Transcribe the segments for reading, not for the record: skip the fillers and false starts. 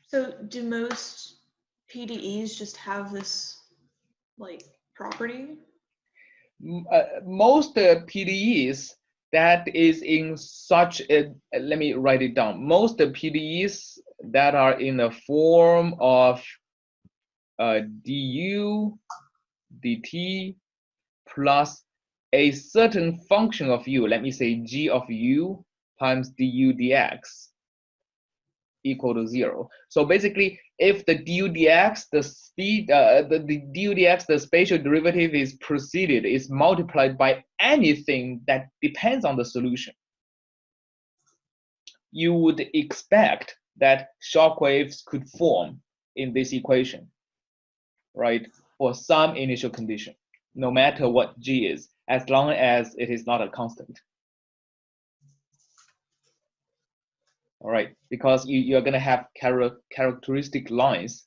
So do most PDEs just have this like property? Most PDEs that is in such a, let me write it down. Most PDEs that are in the form of du dt plus a certain function of u, let me say g of u times du dx equal to 0. So basically, if the du dx, the speed, the du dx, the spatial derivative is preceded, is multiplied by anything that depends on the solution, you would expect that shock waves could form in this equation, right? For some initial condition, no matter what g is, as long as it is not a constant. All right, because you're going to have characteristic lines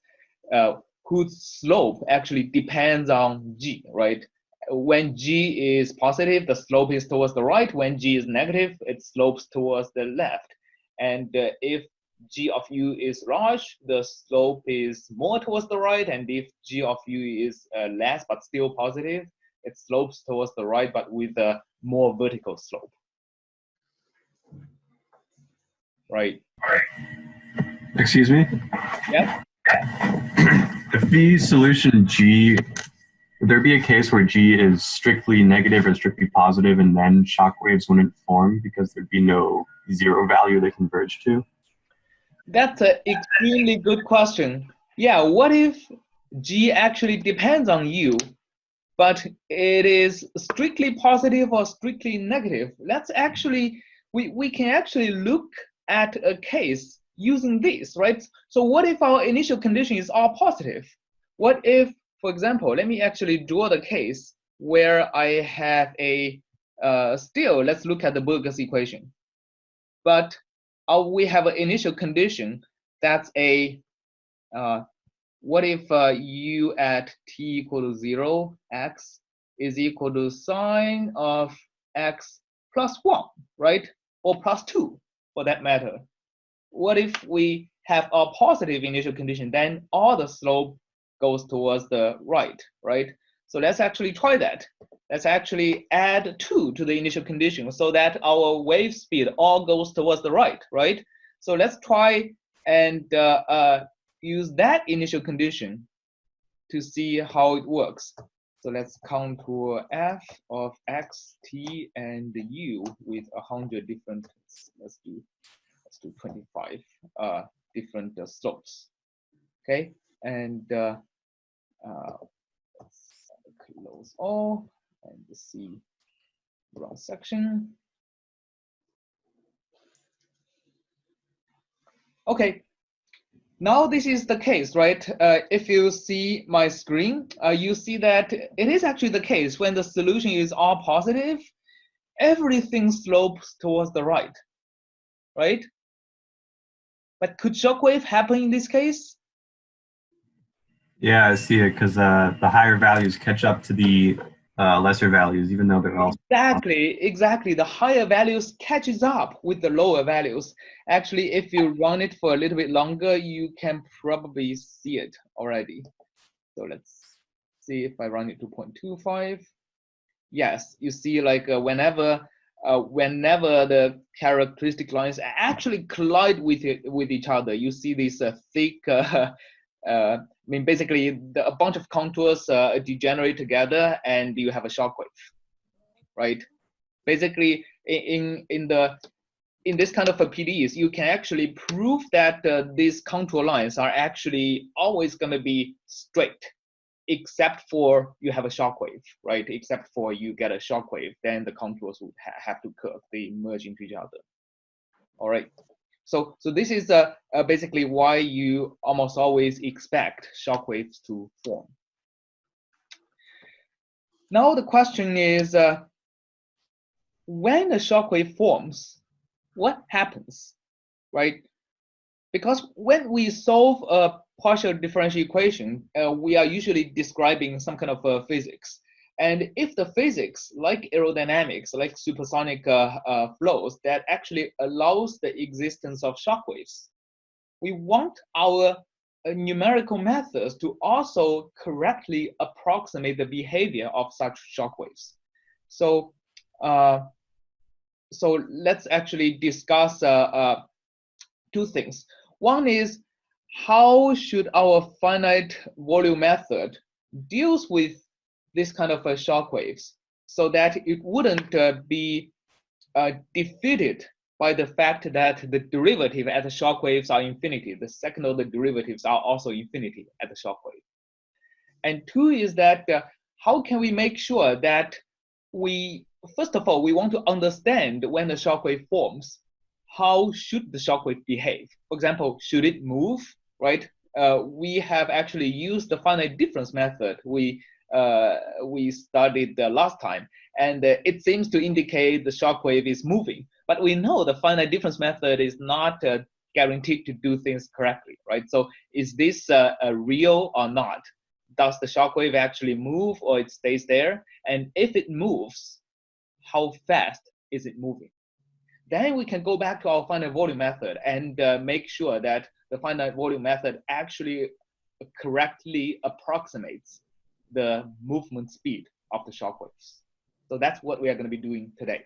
whose slope actually depends on g, right? When g is positive, the slope is towards the right. When g is negative, it slopes towards the left. And if g of u is large, the slope is more towards the right. And if g of u is less but still positive, it slopes towards the right but with a more vertical slope. Right. Excuse me? Yeah. If the solution G, would there be a case where G is strictly negative or strictly positive and then shock waves wouldn't form because there'd be no zero value they converge to? That's an extremely good question. Yeah, what if G actually depends on U, but it is strictly positive or strictly negative? Let's actually, we can actually look at a case using this, right? So what if our initial condition is all positive? What if, for example, let me actually draw the case where I have a, still, let's look at the Burgers equation. But we have an initial condition that's a, what if u at t equal to 0, x is equal to sine of x plus 1, right? Or plus 2, for that matter. What if we have a positive initial condition, then all the slope goes towards the right, right? So let's actually try that. Let's actually add 2 to the initial condition so that our wave speed all goes towards the right, right? So let's try and use that initial condition to see how it works. So let's contour f of x, t, and u with 100 different, let's do 25 different slopes. Okay, and let's close all and see round section. Okay, now this is the case, right? If you see my screen, you see that it is actually the case when the solution is all positive, everything slopes towards the right, right? But could shockwave happen in this case? Yeah, I see it, because the higher values catch up to the lesser values, even though they're all Exactly. The higher values catches up with the lower values. Actually, if you run it for a little bit longer, you can probably see it already. So let's see if I run it to 0.25. Yes, you see, like whenever the characteristic lines actually collide with each other, you see this thick. I mean, basically, a bunch of contours degenerate together, and you have a shockwave, right? Basically, in this kind of a PDEs, you can actually prove that these contour lines are actually always going to be straight, except for you have a shockwave, right? Except for you get a shockwave, then the contours would have to curve, they merge into each other. All right. So this is basically why you almost always expect shockwaves to form. Now the question is, when a shockwave forms, what happens, right? Because when we solve a partial differential equation, we are usually describing some kind of physics. And if the physics, like aerodynamics, like supersonic flows, that actually allows the existence of shockwaves, we want our numerical methods to also correctly approximate the behavior of such shock waves. So, so let's actually discuss two things. One is, how should our finite volume method deals with this kind of shock waves so that it wouldn't be defeated by the fact that the derivative at the shock waves are infinity. The second order derivatives are also infinity at the shock wave. And two is that how can we make sure that we, first of all, we want to understand when the shock wave forms, how should the shock wave behave? For example, should it move, right? We have actually used the finite difference method we studied last time, and it seems to indicate the shock wave is moving. But we know the finite difference method is not guaranteed to do things correctly, right? So is this real or not? Does the shock wave actually move or it stays there? And if it moves, how fast is it moving? Then we can go back to our finite volume method and make sure that the finite volume method actually correctly approximates the movement speed of the shock waves. So that's what we are going to be doing today.